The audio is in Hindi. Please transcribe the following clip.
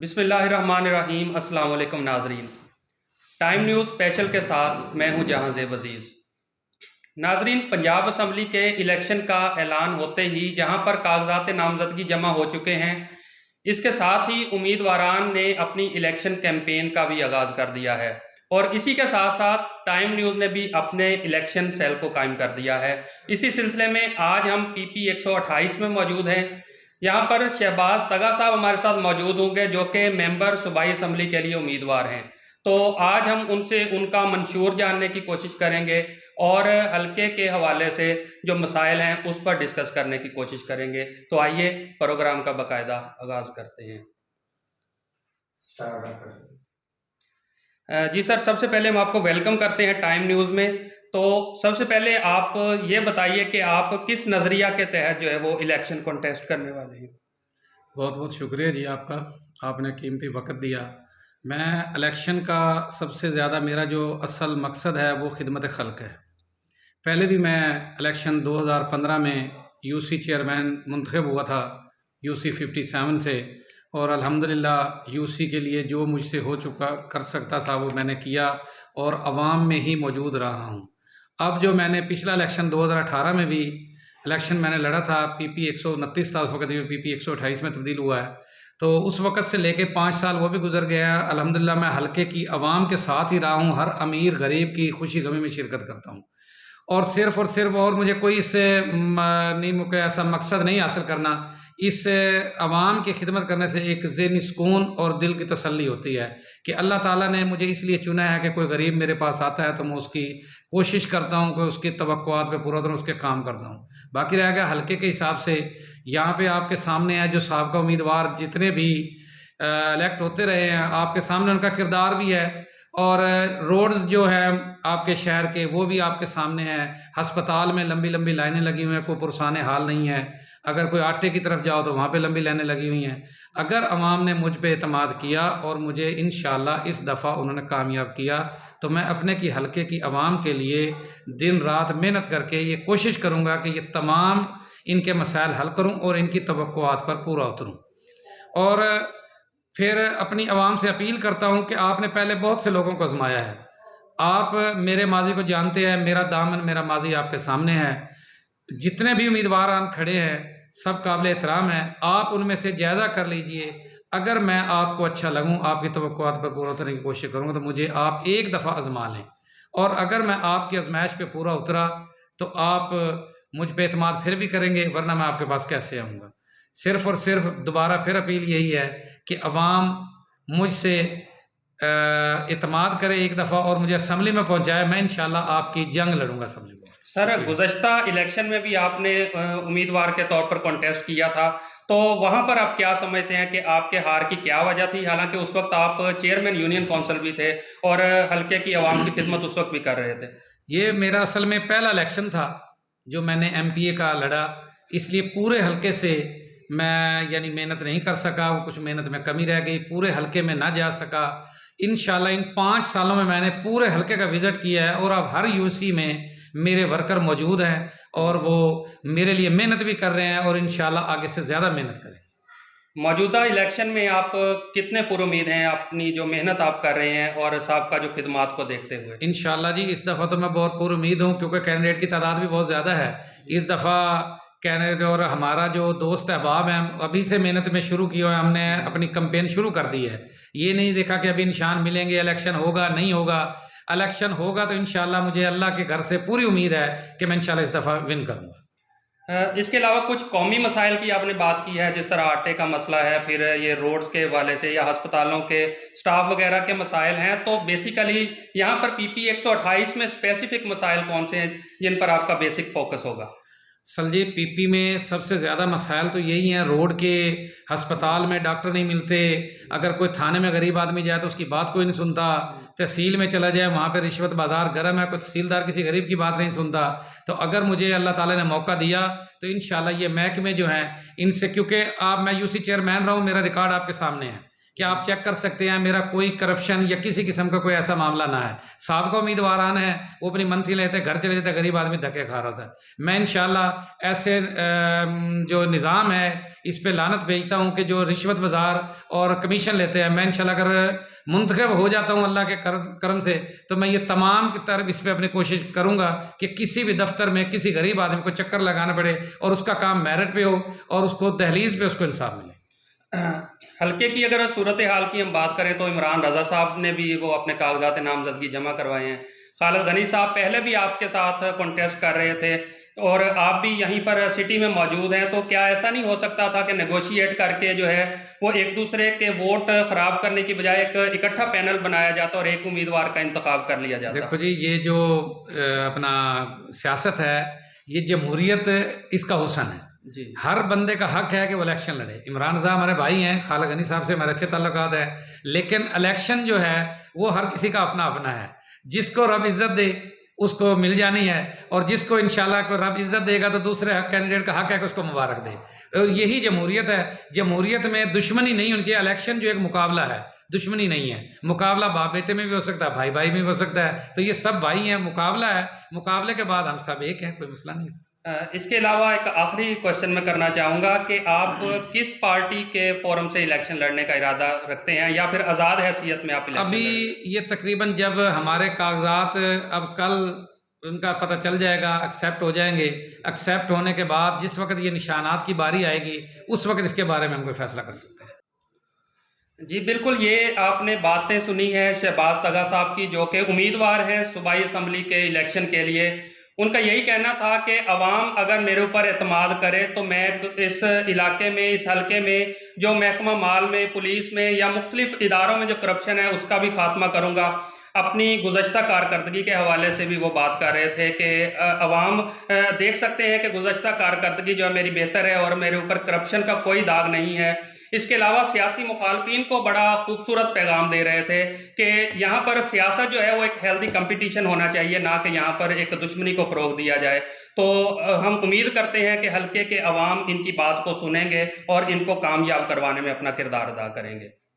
बिस्मिल्लाहिर्रहमानिर्रहीम। अस्सलाम वालेकुम नाजरीन, टाइम न्यूज़ स्पेशल के साथ मैं हूं जहांज़ेब अजीज़। नाजरीन, पंजाब असम्बली के इलेक्शन का ऐलान होते ही जहां पर कागजात नामजदगी जमा हो चुके हैं, इसके साथ ही उम्मीदवारान ने अपनी इलेक्शन कैंपेन का भी आगाज़ कर दिया है और इसी के साथ साथ टाइम न्यूज़ ने भी अपने इलेक्शन सेल को कायम कर दिया है। इसी सिलसिले में आज हम PP 128 में मौजूद हैं। यहाँ पर शहबाज तगा साहब हमारे साथ मौजूद होंगे जो कि मेंबर सूबाई असम्बली के लिए उम्मीदवार हैं। तो आज हम उनसे उनका मंशूर जानने की कोशिश करेंगे और हल्के के हवाले से जो मसाइल हैं उस पर डिस्कस करने की कोशिश करेंगे। तो आइए प्रोग्राम का बाकायदा आगाज़ करते हैं। जी सर, सबसे पहले हम आपको वेलकम करते हैं टाइम न्यूज़ में। तो सबसे पहले आप ये बताइए कि आप किस नज़रिया के तहत जो है वो इलेक्शन कॉन्टेस्ट करने वाले हैं। बहुत बहुत शुक्रिया जी आपका, आपने कीमती वक्त दिया। मैं इलेक्शन का सबसे ज़्यादा मेरा जो असल मकसद है वो खिदमत खल्क है। पहले भी मैं इलेक्शन 2015 में यूसी चेयरमैन मुंतखब हुआ था यूसी 57 से, और अल्हम्दुलिल्लाह यूसी के लिए जो मुझसे हो चुका कर सकता था वो मैंने किया और अवाम में ही मौजूद रहा हूँ। अब जो मैंने पिछला इलेक्शन 2018 में भी इलेक्शन मैंने लड़ा था, PP 129 था उस वक्त, जो PP 128 में तब्दील हुआ है, तो उस वक़्त से लेके 5 साल वो भी गुजर गए हैं। अल्हम्दुलिल्लाह मैं हल्के की आवाम के साथ ही रहा हूँ, हर अमीर गरीब की खुशी गमी में शिरकत करता हूँ और सिर्फ़ और मुझे कोई इससे नहीं, मुझे ऐसा मकसद नहीं हासिल करना। इस आवाम की खिदमत करने से एक ज़हनी सुकून और दिल की तसल्ली होती है कि अल्लाह ताला ने मुझे इसलिए चुना है कि कोई गरीब मेरे पास आता है तो मैं उसकी कोशिश करता हूँ कि उसकी तवक्कुआत पे पूरा तरह उसके काम करता हूँ। बाकी रह गया हल्के के हिसाब से, यहाँ पे आपके सामने है जो साबका उम्मीदवार जितने भी इलेक्ट होते रहे हैं, आपके सामने उनका किरदार भी है और रोड्स जो हैं आपके शहर के वो भी आपके सामने हैं। अस्पताल में लंबी लंबी लाइनें लगी हुई हैं, कोई पुरसाने हाल नहीं है। अगर कोई आटे की तरफ जाओ तो वहाँ पे लंबी लाइनें लगी हुई हैं। अगर अवाम ने मुझ पे एतमाद किया और मुझे इंशाल्लाह इस दफ़ा उन्होंने कामयाब किया तो मैं अपने की हल्के की आवाम के लिए दिन रात मेहनत करके ये कोशिश करूँगा कि ये तमाम इनके मसाइल हल करूँ और इनकी तवक्कुआत पर पूरा उतरूँ। और फिर अपनी आवाम से अपील करता हूँ कि आपने पहले बहुत से लोगों को आजमाया है, आप मेरे माजी को जानते हैं, मेरा दामन मेरा माजी आपके सामने है। जितने भी उम्मीदवार खड़े हैं सब काबिल एहतराम हैं, आप उनमें से जायज़ा कर लीजिए। अगर मैं आपको अच्छा लगूँ, आपकी तवक्कुआत पर पूरा उतरने की कोशिश करूँगा तो मुझे आप एक दफ़ा आजमा लें और अगर मैं आपकी आजमाइश पे पूरा उतरा तो आप मुझ पे एतमाद फिर भी करेंगे, वरना मैं आपके पास कैसे आऊँगा। सिर्फ़ और सिर्फ दोबारा फिर अपील यही है कि अवाम मुझसे एतमाद करे एक दफ़ा और मुझे असम्बली में पहुँचाए। मैं इंशाल्लाह आपकी जंग लड़ूंगा असम्बली में। सर, गुज़श्ता इलेक्शन में भी आपने उम्मीदवार के तौर पर कॉन्टेस्ट किया था, तो वहाँ पर आप क्या समझते हैं कि आपके हार की क्या वजह थी? हालांकि उस वक्त आप चेयरमैन यूनियन काउंसिल भी थे और हल्के की आवाम की खिदमत उस वक्त भी कर रहे थे। ये मेरा असल में पहला इलेक्शन था जो मैंने MPA का लड़ा, इसलिए पूरे हल्के से मैं यानी मेहनत नहीं कर सका, वो कुछ मेहनत में कमी रह गई, पूरे हल्के में ना जा सका। इंशाल्लाह इन 5 सालों में मैंने पूरे हल्के का विज़िट किया है और अब हर यूसी में मेरे वर्कर मौजूद हैं और वो मेरे लिए मेहनत भी कर रहे हैं और इंशाल्लाह आगे से ज़्यादा मेहनत करें। मौजूदा इलेक्शन में आप कितने पुरुमीद हैं अपनी जो मेहनत आप कर रहे हैं और साहब जो खिदमात को देखते हुए? इंशाल्लाह जी इस दफ़ा तो मैं बहुत पुरुमीद हूँ क्योंकि कैंडिडेट की तादाद भी बहुत ज़्यादा है। इस दफ़ा कैंडिडेट और हमारा जो दोस्त अहबाब हैं, अभी से मेहनत में शुरू की है, हमने अपनी कैंपेन शुरू कर दी है। ये नहीं देखा कि अभी निशान मिलेंगे, इलेक्शन होगा नहीं होगा। इलेक्शन होगा तो इंशाल्लाह मुझे अल्लाह के घर से पूरी उम्मीद है कि मैं इंशाल्लाह इस दफ़ा विन करूँगा। इसके अलावा कुछ कौमी मसाइल की आपने बात की है, जिस तरह आटे का मसला है, फिर ये रोड्स के हवाले से या अस्पतालों के स्टाफ वगैरह के मसाइल हैं, तो बेसिकली यहाँ पर PP 128 में स्पेसिफिक मसाइल कौन से हैं जिन पर आपका बेसिक फोकस होगा? असल जी PP में सबसे ज़्यादा मसाइल तो यही हैं, रोड के, अस्पताल में डॉक्टर नहीं मिलते, अगर कोई थाने में गरीब आदमी जाए तो उसकी बात कोई नहीं सुनता, तहसील में चला जाए वहाँ पे रिश्वत बाज़ार गर्म है, कोई तहसीलदार किसी गरीब की बात नहीं सुनता। तो अगर मुझे अल्लाह ताला ने मौका दिया तो इंशाल्लाह ये महकमे जो हैं इनसे, क्योंकि आप मैं यूसी चेयरमैन रहा हूँ, मेरा रिकॉर्ड आपके सामने है, कि आप चेक कर सकते हैं मेरा कोई करप्शन या किसी किस्म का कोई ऐसा मामला ना है। साबिका उम्मीदवारान है वो अपनी मंथली लेते घर चले जाते, गरीब आदमी धक्के खा रहा था। मैं इंशाल्लाह ऐसे जो निज़ाम है इस पे लानत भेजता हूँ कि जो रिश्वत बाजार और कमीशन लेते हैं। मैं इंशाल्लाह अगर मुंतखब हो जाता हूँ अल्लाह के करम से तो मैं ये तमाम की तरफ इस पे अपनी कोशिश करूँगा कि किसी भी दफ्तर में किसी गरीब आदमी को चक्कर लगाना पड़े और उसका काम मेरिट पे हो और उसको दहलीज पे उसको इंसाफ मिले। हल्के की अगर सूरत हाल की हम बात करें तो इमरान रज़ा साहब ने भी वो अपने कागजात नामजदगी जमा करवाए हैं। खालिद गनी साहब पहले भी आपके साथ कॉन्टेस्ट कर रहे थे और आप भी यहीं पर सिटी में मौजूद हैं, तो क्या ऐसा नहीं हो सकता था कि नेगोशिएट करके जो है वो एक दूसरे के वोट ख़राब करने की बजाय एक इकट्ठा पैनल बनाया जाता और एक उम्मीदवार का इंतखाब कर लिया जाता? देखो जी, ये जो अपना सियासत है, ये जमहूरियत इसका हुस्न है जी। हर बंदे का हक है कि वो इलेक्शन लड़े। इमरान साहब हमारे भाई हैं, खालिद गनी साहब से हमारे अच्छे ताल्लुकात हैं, लेकिन इलेक्शन जो है वो हर किसी का अपना अपना है। जिसको रब इज्जत दे उसको मिल जानी है और जिसको इंशाल्लाह को रब इज्जत देगा तो दूसरे कैंडिडेट का हक है कि उसको मुबारक दे। और यही जमहूरियत है। जमहूरियत में दुश्मनी नहीं होनी चाहिए। इलेक्शन जो एक मुकाबला है, दुश्मनी नहीं है। मुकाबला बाप बेटे में भी हो सकता है, भाई भाई में भी हो सकता है। तो ये सब भाई हैं, मुकाबला है। मुकाबले के बाद हम सब एक हैं, कोई मसला नहीं है। इसके अलावा एक आखिरी क्वेश्चन मैं करना चाहूँगा कि आप किस पार्टी के फोरम से इलेक्शन लड़ने का इरादा रखते हैं या फिर आज़ाद हैसियत में आप इलेक्शन अभी ये तकरीबन जब हमारे कागजात अब कल उनका पता चल जाएगा, एक्सेप्ट हो जाएंगे। एक्सेप्ट होने के बाद जिस वक्त ये निशानात की बारी आएगी उस वक्त इसके बारे में हम कोई फैसला कर सकते हैं। जी बिल्कुल, ये आपने बातें सुनी हैं शहबाज तगा साहब की, जो कि उम्मीदवार हैं सूबाई असम्बली के इलेक्शन के लिए। उनका यही कहना था कि अवाम अगर मेरे ऊपर एतमाद करे तो मैं इस इलाके में, इस हलके में जो महकमा माल में, पुलिस में या मुख्तलिफ इदारों में जो करप्शन है उसका भी खात्मा करूँगा। अपनी गुज़श्ता कारकर्दगी के हवाले से भी वो बात कर रहे थे कि अवाम देख सकते हैं कि गुज़श्ता कारकर्दगी जो है मेरी बेहतर है और मेरे ऊपर करप्शन का कोई दाग नहीं है। इसके अलावा सियासी मुखालफिन को बड़ा खूबसूरत पैगाम दे रहे थे कि यहाँ पर सियासत जो है वो एक हेल्दी कंपटीशन होना चाहिए, ना कि यहाँ पर एक दुश्मनी को फ़रोग दिया जाए। तो हम उम्मीद करते हैं कि हल्के के अवाम इनकी बात को सुनेंगे और इनको कामयाब करवाने में अपना किरदार अदा करेंगे।